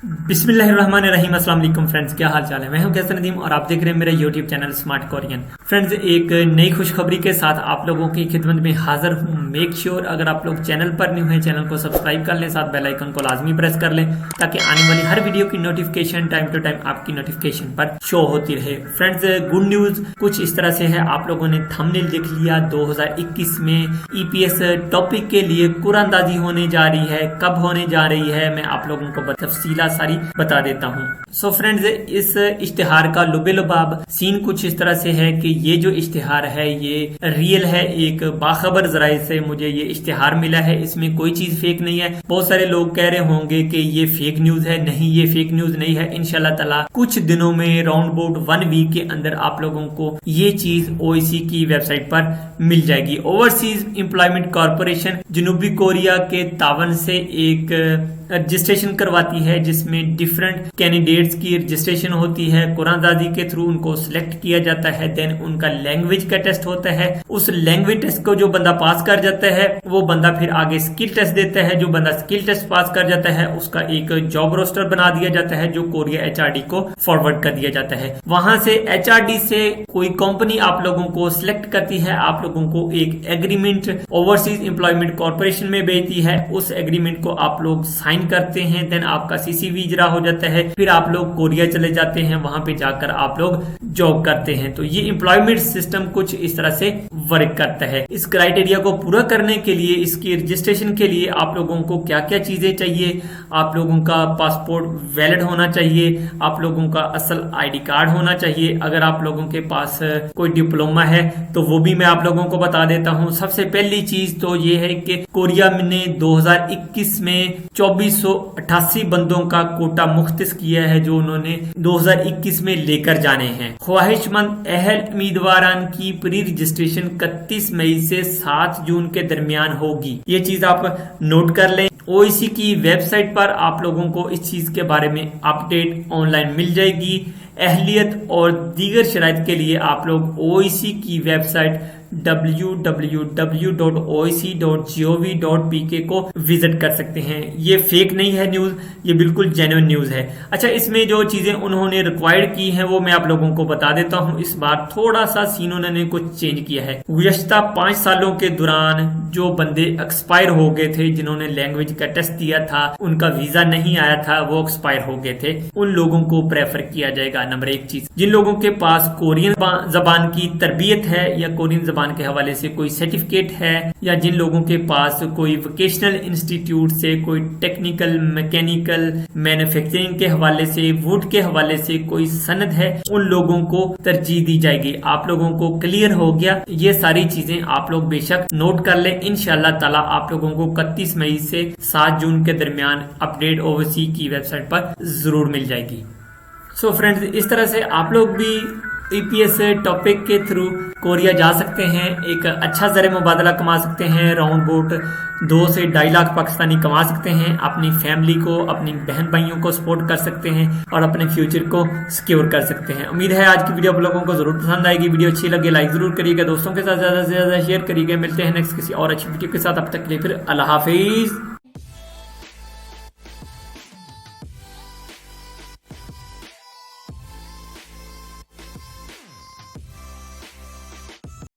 बिस्मिल्लाहिर्रहमानिर्रहीम। अस्सलाम वालेकुम फ्रेंड्स, क्या हाल चाल है। मैं हूं कैसर नदीम और आप देख रहे हैं मेरा YouTube channel smart Korean. Friends, एक नई खुशखबरी के साथ आप लोगों की खिदमत में हाजिर हूं। मेक श्योर अगर आप लोग चैनल पर न्यू हैं, चैनल को सब्सक्राइब कर लें, साथ बेल आइकन को लाजमी प्रेस कर लें ताकि आने वाली हर वीडियो की नोटिफिकेशन टाइम टू टाइम आपकी नोटिफिकेशन पर शो होती रहे। फ्रेंड्स, गुड न्यूज कुछ इस तरह से है, आप लोगों ने थंबनेल देख लिया। 2021 में ईपीएस टॉपिक के लिए कुरानदाजी होने जा रही है। कब होने जा रही है मैं आप लोगों को तफसीला सारी बता देता हूँ। सो फ्रेंड्स, इस इश्तिहार का लुबे लुबाब सीन कुछ इस तरह से है कि ये जो इश्तिहार है ये रियल है। एक बाखबर जराये से मुझे ये इश्तिहार मिला है, इसमें कोई चीज फेक नहीं है। बहुत सारे लोग कह रहे होंगे कि ये फेक न्यूज है। नहीं, ये फेक न्यूज नहीं है। इंशाल्लाह ताला कुछ दिनों में राउंड अबाउट 1 वीक के अंदर आप लोगों को ये चीज ओआईसी की वेबसाइट पर मिल जाएगी। ओवरसीज एम्प्लॉयमेंट कॉर्पोरेशन जनूबी कोरिया के तावन से एक रजिस्ट्रेशन करवाती है जिसमें डिफरेंट कैंडिडेट्स की रजिस्ट्रेशन होती है। कुरानदाजी के थ्रू उनको सिलेक्ट किया जाता है। देन उनका लैंग्वेज का टेस्ट होता है। उस लैंग्वेज टेस्ट को जो बंदा पास कर जाता है वो बंदा फिर आगे स्किल टेस्ट देता है। जो बंदा स्किल टेस्ट पास कर जाता है उसका एक जॉब रोस्टर बना दिया जाता है जो कोरिया एचआरडी को फॉरवर्ड कर दिया जाता है। वहां से एचआरडी से कोई कंपनी आप लोगों को सिलेक्ट करती है, आप लोगों को एक एग्रीमेंट ओवरसीज एम्प्लॉयमेंट कॉर्पोरेशन में भेजती है। उस एग्रीमेंट को आप लोग साइन करते हैं। देन आपका सीसीवी इजरा हो जाता है। फिर आप लोग कोरिया चले जाते हैं, वहां पे जाकर आप लोग जॉब करते हैं। तो ये एम्प्लॉयमेंट सिस्टम कुछ इस तरह से वर्क करता है। इस क्राइटेरिया को पूरा करने के लिए, इसकी रजिस्ट्रेशन के लिए आप लोगों को क्या क्या चीजें चाहिए। आप लोगों का पासपोर्ट वैलिड होना चाहिए, आप लोगों का असल आईडी कार्ड होना चाहिए। अगर आप लोगों के पास कोई डिप्लोमा है तो वो भी मैं आप लोगों को बता देता हूं। सबसे पहली चीज तो ये है कि कोरिया ने 2021 में 2488 बंदों का कोटा मुख्तस किया है जो उन्होंने 2021 में लेकर जाने हैं। ख्वाहिशमंद अहल उम्मीदवारान की प्री रजिस्ट्रेशन 31 मई से 7 जून के दरमियान होगी। ये चीज आप नोट कर लें। ओआईसी की वेबसाइट पर आप लोगों को इस चीज के बारे में अपडेट ऑनलाइन मिल जाएगी। अहलियत और दीगर शराइत के लिए आप लोग ओआईसी की वेबसाइट www.oic.gov.pk को विजिट कर सकते हैं। ये फेक नहीं है न्यूज, ये बिल्कुल जेन्युइन न्यूज है। अच्छा, इसमें जो चीजें उन्होंने रिक्वायर्ड की हैं वो मैं आप लोगों को बता देता हूं। इस बार थोड़ा सा सीन उन्होंने कुछ चेंज किया है। गुज़श्ता 5 सालों के दौरान जो बंदे एक्सपायर हो गए थे, जिन्होंने लैंग्वेज का टेस्ट दिया था, उनका वीजा नहीं आया था, वो एक्सपायर हो गए थे, उन लोगों को प्रेफर किया जाएगा। नंबर 1 चीज, जिन लोगों के पास कोरियन जबान की तरबियत है या कोरियन जबान के हवाले से कोई सर्टिफिकेट है, या जिन लोगों के पास कोई वोकेशनल इंस्टीट्यूट से कोई टेक्निकल, मैकेनिकल, मैन्युफैक्चरिंग के हवाले से, वुड के हवाले से कोई सनद है, उन लोगों को तरजीह दी जाएगी। आप लोगों को क्लियर हो गया। ये सारी चीजें आप लोग बेशक नोट कर लें। इंशाल्लाह ताला आप लोगों को 31 मई से 7 जून के दरमियान अपडेट ओवरसी की वेबसाइट पर जरूर मिल जाएगी। सो फ्रेंड्स, इस तरह से आप लोग भी ईपीएस टॉपिक के थ्रू कोरिया जा सकते हैं, एक अच्छा ज़र मुबादला कमा सकते हैं। राउंड अबाउट 2 से 2.5 लाख पाकिस्तानी कमा सकते हैं। अपनी फैमिली को, अपनी बहन भाइयों को सपोर्ट कर सकते हैं और अपने फ्यूचर को सिक्योर कर सकते हैं। उम्मीद है आज की वीडियो आप लोगों को जरूर पसंद आएगी। वीडियो अच्छी लगे लाइक जरूर करिएगा, दोस्तों के साथ ज़्यादा से ज़्यादा शेयर करिएगा। मिलते हैं नेक्स्ट किसी और अच्छी वीडियो के साथ। अब तक के लिए फिर अल्लाह हाफिज।